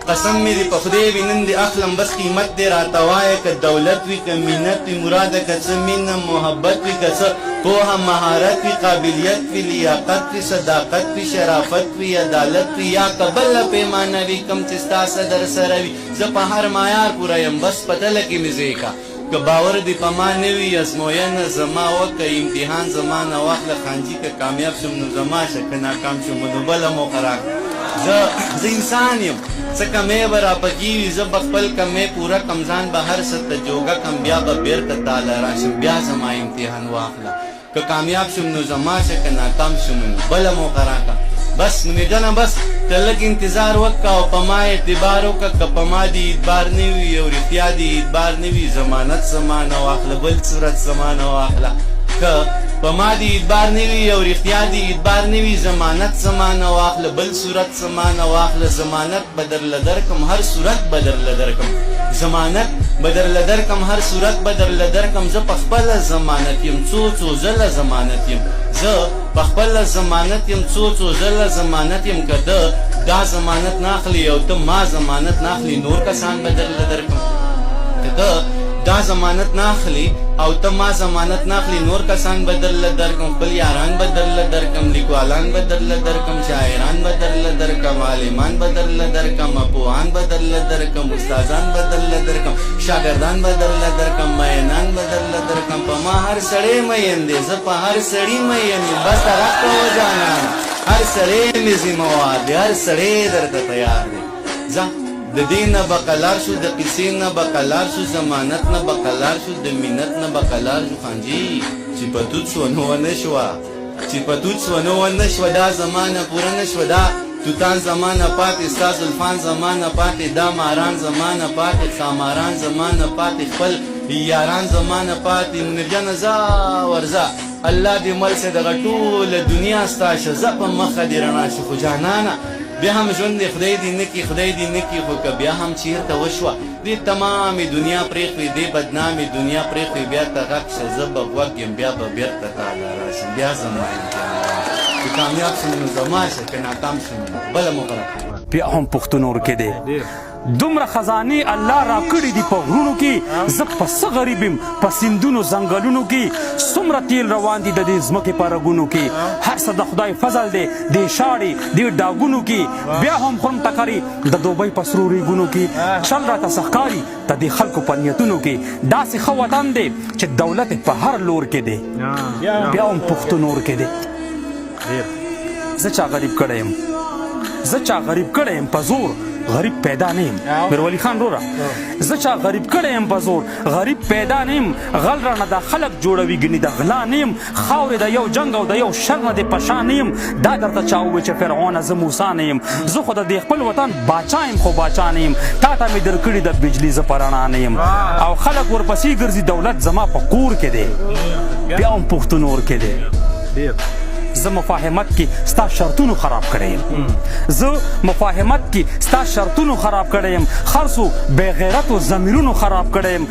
قسم می دی په خدای وینم دی اخلم بس قیمت دی راته وایه که دولت وي که مینت وي مراده که څه مینه محبت وي که څه پوهه مهارت وي قابلیت وي لیاقت وي صداقت وي شرافت وي عدالت وي یا که بله پیمانه وي کوم چې ستا صدر سره وي زه په هر معیار پوره یم بس په تله کې مې ځای کا که باور دی په ما نه وي ازموینه زما وکه امتحان زما نه واخله خانجي که کامیاب شم نو زما شه که ناکام شم نو بله موقع راکړه زه انسان یم څه کمی به راپکې وي زه به خپل کمی پوره کم ځان به هر څه ته جوګه کم بیا به بیرته تاله راشم بیا زما امتحان واخله که کامیاب شم نو زما شه که ناکام شم نو بله موقع راکړه بس نو مې جانه بس ته لږ انتظار وکړه او په ما اعتبار وکړه که په ما دې اعتبار نه وي او رښتیا دې اعتبار نه وي ضمانت زما نه واخله بل صورت زما نه واخله که په ما دې اعتبار نه وي او رښتیا دې اعتبار نه وي ضمانت زما نه واخله بل صورت زما نه واخله ضمانت به درله درکم هر صورت به درله درکم ضمانت به درله درکم هر صورت به درله درکم زه په خپله ضمانت یم څو ځله ضمانت یم زه په خپله ضمانت یم څو ځله ضمانت یم که ده دا ضمانت نه اخلي او ته ما ضمانت نه اخلي نور کسان به درله درکم که ته دا ضمانت نه اخلي او ته ما ضمانت نه اخلي نور کسان به درله درکم خپل یاران به درله درکم لیکوالان به درله درکم شاعران به درله درکم عالمان به درله درکم پوهان به درله درکم استادان به درله درکم شاګردان به درله درکم مینان به درله درکم په ما هر سړی مین دی زه په هر سړي مین یم بس طرف کوه جانان هر سړی مې ذمهوار دی هر سړی درته تیار دی ځه د دې نه به قلار شو د قیسې نه به قلار شو ضمانت نه به قلار شو د مینت نه به قلار شو خانجي چې په توت شوه نو ونه شوه چې په توت شوه نو ونه شوه دا زمانه پوره نه شوه دا توتان زمانه پاتې ستا زلفان زمانه پاتې دا ماران زمانه پاتې خاماران زمانه پاتې خپل یاران زمانه پاتې منرجانه ځه ورځه الله دې مل سي دغه ټوله دنیا ستا شه زه په مخه دې رڼا شي خو جانانه بیا هم ژوند دی خدای دې نه کړي خدای دې نه کړي خو که بیا هم چېرته وشوه دې تمامې دنیا پرېښوي دې بدنامې دنیا پرېښوي بیا ته غږ شه زه به غوږ یم بیا به بېرته تاله راشم بیا زما امتحان چې کامیاب شم نو زما شه که ناکام شم بله موقع بیا هم پښتونور کې دی دومره خزانې الله را کړي دي په غرونو کې زه په څه غریب یم په سیندونو ځنګلونو کې څومره تیل روان دي د دې ځمکې په رګونو کې هر څه د خدای فضل دی دې شاړې دې ډاګونو کې بیا هم خورم ټکرې د دوبۍ په سرو ریګونو کې چل راته څه ښکاري د دې خلکو په نیتونو کې داسې ښه وطن دی چې دولت په هر لور کې دی بیا هم پښتونور کې دی زه چا غریب کړی یم زه چا غریب کړی یم په زور غریب پیدا نه یم میرولی خان رورا زه چا غریب کړی یم په زور غریب پیدا نه یم غل رانه دا خلک جوړوي ګنې د غلا نه یم خاورې د یو جنګ او د یو شر نه دې پشا نه یم دا درته چا ووایي چې فرعونه زه موسی نه یم زه خو د دې خپل وطن باچا یم خو باچا نه یم تا ته مې درکړي د بجلي زه په رڼا نه یم او خلک ورپسې ګرځي دولت زما په کور کې دی بیا هم پښتونور کې دی زه مفاهمت کې ستا شرطونو خراب کړی یم زه مفاهمت کې ستا شرطونو خراب کړی یم خرڅو بې غیرتو ضمیرونو خراب کړی یم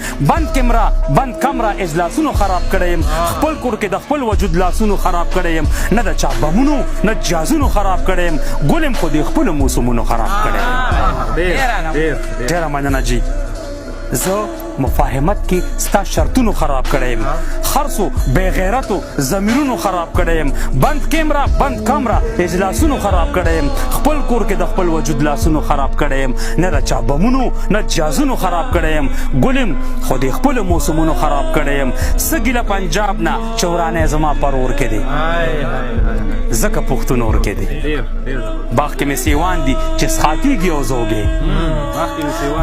بند کمره اجلاسونو خراب کړی یم خپل کور کې د خپل وجود لاسونو خراب کړی یم نه د چا بمونو نه جازونو خراب کړی یم ګل یم خو د خپلو موسمونو خراب کړی یم ډېره مننه جي زه مفاهمت کې ستا شرطونو خراب کړی یم خرڅو بې غیرتو ضمیرونو خراب کړی یم بند کمره اجلاسونو خراب کړی یم خپل کور کې د خپل وجود لاسونو خراب کړی یم نه د چا بمونو نه جازونو خراب کړی یم ګل یم خو د خپلو موسمونو خراب کړی یم څه ګیله پنجاب نه چې ورانی زما پرور کې دی ځکه پښتونور کې دی باغ کې مې سیوان دي چې څښاکېږي او زه وږی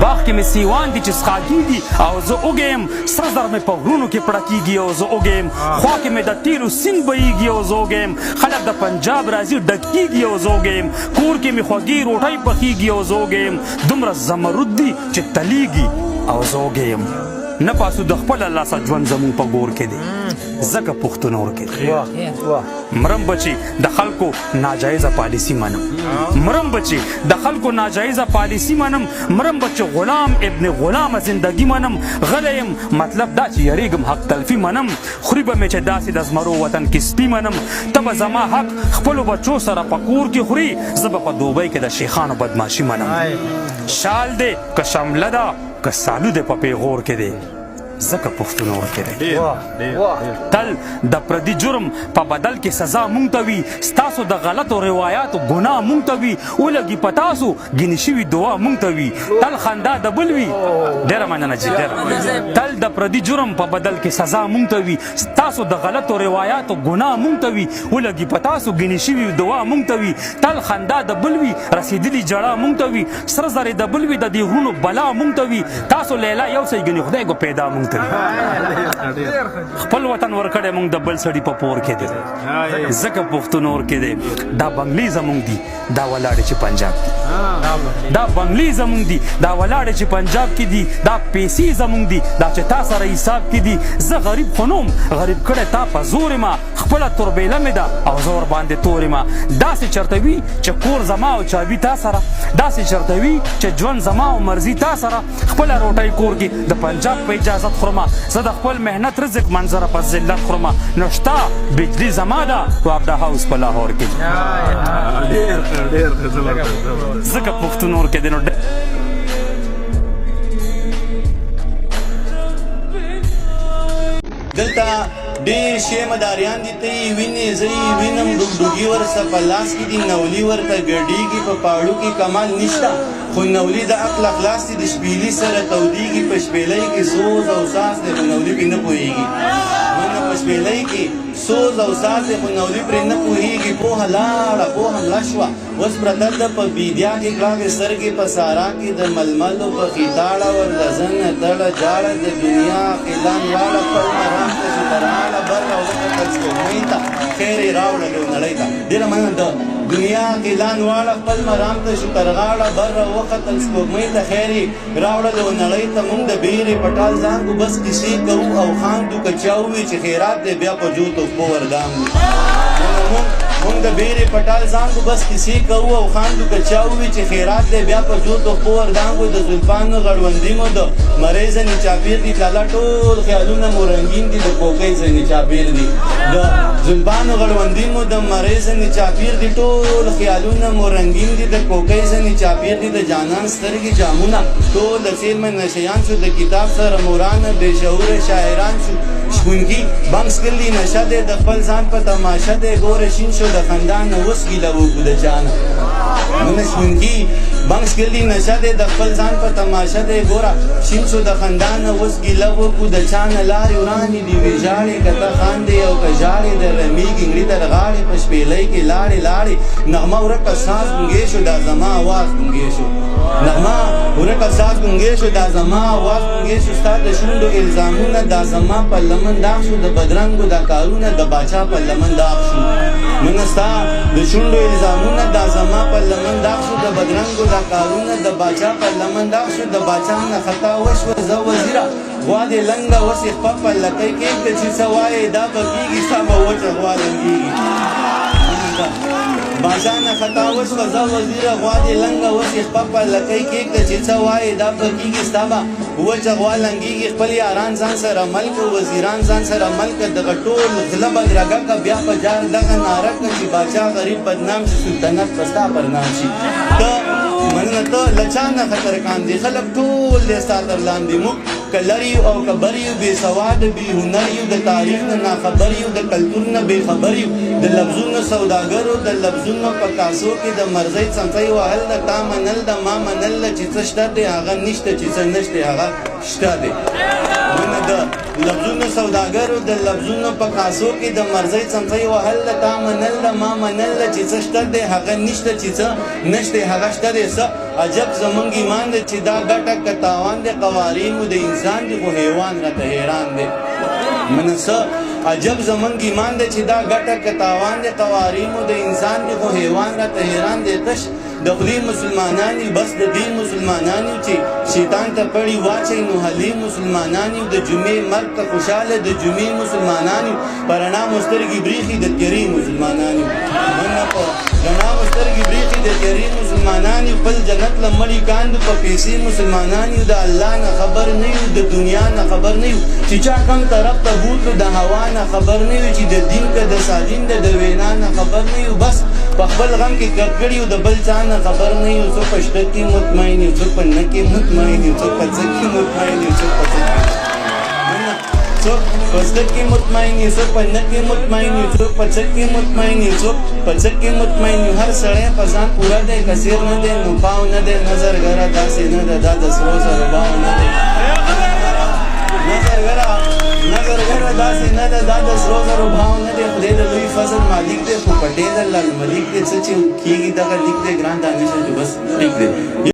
باغ کې مې سیوان دي چې څښاکېږي او زه وږی یم سره زر مې په غرونو کې پړکېږي او زه وږی یم خوا کې مې د تیلو سیند بهیږي او زه وږی یم خلک د پنجاب راځي ډکېږي او زه وږی یم کور کې مې خوږې روټۍ پخېږي او زه وږی یم دومره زمرد دي چې تلیږي او زه وږی یم نه پاسو د خپل الله څخه ژوند زموږ په ګور کې دی ځکه پښتون اور کې دی مرم بچي د خلکو ناجایزه پالیسي منم مرم بچي د خلکو ناجایزه پالیسي منم مرم بچي غلام ابن غلام زندگی منم غلیم مطلب دا چې یریږم حق تلفي منم خوري به مې چې داسې د زمرو وطن کې سپي منم ته به زما حق خپلو بچو سره په کور کې خوري زه به په دوبۍ کې د شیخانو بدماشي منم شال دی که شمله ده که سالو دی په پیغور کې دی ځکه پښتون اور کې دی تل د پردي جرم په بدل کې سزا مونږ ته وي ستاسو د غلطو روایاتو ګناه مونږ ته وي ولګي په تاسو ګینې شوي دعا مونږ ته وي تل خندا د بل وي ډېره مننه چې ډېره تل د پردي جرم په بدل کې سزا مونږ ته وي ستاسو د غلطو روایاتو ګناه مونږ ته وي ولګي په تاسو ګینې شوي دعا مونږ ته وي تل خندا د بل وي رسېدلي جړه مونږ ته وي سره زرې د بل وي د دې غرونو بلا مونږ ته وي تاسو لیلا یو څه ګینې خدای کو پیدا مونږ خپل وطن ورکړی مونږ د بل سړي په پور کې دی ځکه پښتون اور کې دی دا بنګلې زمونږ دي دا ولاړې چې پنجاب کې دا بنګلې زمونږ دي دا ولاړې چې پنجاب کې دي دا پیسې زمونږ دي دا چې تا سره حساب کې دي زه غریب خو نوم غریب کړی تا په زور ما خپله توربیله مې ده او زه ورباندې تورې ما داسې چرته وي چې کور زما او چابي تا سره داسې چرته وي چې ژوند زما او مرضي تا سره خپله روټۍ کور کې د پنجاب په اجازت خورم زه د خپل مهنت رزق منظره په ذلت خورم نو شته بجلي زما ده او ابدا هاوس په لاهور کې ځکه پښتون اور کې دی نو دلته ډېر شی مداریان دي ته یې وینې زه یې وینم ډوګډوګي ورسه په لاس کې دي نولي ورته ګډېږي په پاړو کې کمال نشته خو نولي د عقل اخلاص دي د شپېلي سره تودېږي په شپېلۍ کې سوز او ساز دی خو نولي پرې نه پوهېږي منه په شپېلۍ کې سوز او ساز دی خو نولي پرې نه پوهېږي پوهه لاړه پوهه مړه شوه اوس پرته ده په بیدیا کې کړاوې سترګې په سارا کې د ململو په خیتاړه ور د زنه تړه جاړه د دنیا قلان واړه خپل مرام ته چې تراړه بر او وکتل سپوږمۍ ته خیر یې راوړه یو نړۍ ته ډېره مننه د دنیا قلان واړه خپل مرام ته چې ترغاړه بر او وکتل سپوږمۍ ته خیر یې راوړه یو نړۍ ته مونږ د بیرې پټال ځانګو بس کیسې کوو او خاندو که چا ووي چې خیرات دی بیا په جو توپو ورګاندو مونږ د بیرې پټال ځانګو بس کیسې کوو او خاندو که چا ووي چې خیرات دی بیا په جو توپو ورګاندو د زلفانو غړوندي مو د مرۍ ځنې چاپېر دي لالا ټول خیالونه مو رنګین دي د کوکۍ ځنې چاپېر دي د زلفانو غړوندي مو د مرۍ ځنې چاپېر دي ټول خیالونه مو رنګین دي د کوکۍ ځنې چاپېر دي د جانان سترګې جامونه ټول د څېرمه نشیان شو د کتاب سره مورانه بې شعوره شاعران شو شپونکي بنګس کړي نشه دی د خپل ځان په تماشه دی ګوره شین شو د خندا نه اوس ګیله وکړو د چا نه نن شپونکي بنګس کړي نشه دی د خپل ځان په تماشه دی ګوره شین شو د خندا نه اوس ګیله وکړو د چا نه لارې ورانې دي وې ژاړې که ته خاندې او که ژاړې د رمیږي انګړي در غاړې په شپېلۍ کې لاړې لاړې نغمه ورکه ساز ګونګې شو دا زما اواز ګونګې شو نغمه ورکه ساز ګونګې شو دا زما اواز ګونګې شو ستا د شونډو الزامونه دا زما په لمن داغ شو د بدرنګو دا کارونه د باچا په لمن داغ شو منه ستا د شونډو الزامونه دا زما په لمن داغ شو د بدرنګو دا کارونه د باچا په لمن داغ شو د باچا نه خطا وشوه زه وزیره غوا دې لنګه اوس یې خپه په لکۍ کېږده چې څه وایې دا به کېږي ستا به وچه غوا لنګېږي باچا نه خطا وشوه زه وزیره غوا دې لنګه اوس یې خپه په لکۍ کېږده چې څه وایې دا به کېږي ستا به وچه غوا لنګېږي خپل یاران ځان سره ملک وزیران ځان سره ملک دغه ټول غله بدرګه که بیا په جار دغه ناره که چې باچا غریب بدنام شي سلطنت به ستا پر نام شي ته مننه ته له چا نه خطر کاندي خلک ټول دی ستا تر لاندې موږ که لر یو او که بر یو بې سواده بې هنر یو د تاریخ نه ناخبر یو د کلتور نه بې خبر یو د لفظونو سوداګرو د لفظونو په کاسو کې د مرزۍ څمڅۍ وهل د تا منل د ما منل چې څه شته دی هغه نشته چې څه نشته هغه شته دی منه د لفظونو سوداګرو د لفظونو په کاسو کې د مرزۍ څمڅۍ وهل د تا منل د ما منل چې څه شته دی هغه نشته چې څه نشته هغه شته دی څه عجب زمونږ ایمان دی چې دا ګټه که تاوان دی قوارینو د انسان دی خو حیوان راته حیران دی منه څه عجب زمونږ ایمان دی چې دا ګټه که تاوان دی قوارینو د انسان دی خو حیوان راته حیران دی تش د خلی مسلمانان یو بس د دې مسلمانان یو چې شیطان ته پړی واچي نو حلی مسلمانان یو د جمعې مرګ ته خوشاله د جمعې مسلمانان یو پرانا مسترګي بریخي د تیری مسلمانان یو نه په غنا مسترګي بریخي د تیری مسلمانان یو بل جنت لمړی کاند په پیسې مسلمانان یو د الله نه خبر نه یو د دنیا نه خبر نه یو چې چا کوم طرف ته بوتلو د هوا نه خبر نه یو چې د دین که د سالین د وینا نه خبر نه یو بس په خپل غم کې کړکړی یو د بل چا نه خبر نه یو څوک په شته کې مطمئن یو څوک په نه کې مطمئن یو څوک په څه کې مطمئن یو څوک په څه څوک په څه کې مطمئن یو څوک په نه کې مطمئن یو څوک په څه کې مطمئن یو څوک په څه کې مطمئن یو هر سړی په ځان پوره دی کثیر نه دی نو پاو نه دی نظر ګره داسې نه ده دا د سرو زرو باو نه دی نظر ګره داسې نه ده دا د سرو زرو باو نه دی خدای د لوی فضل مالک دی خو پټې د لال ملک دی څه چې کېږي دغه لیک دی ګران دانش دی بس لیک دی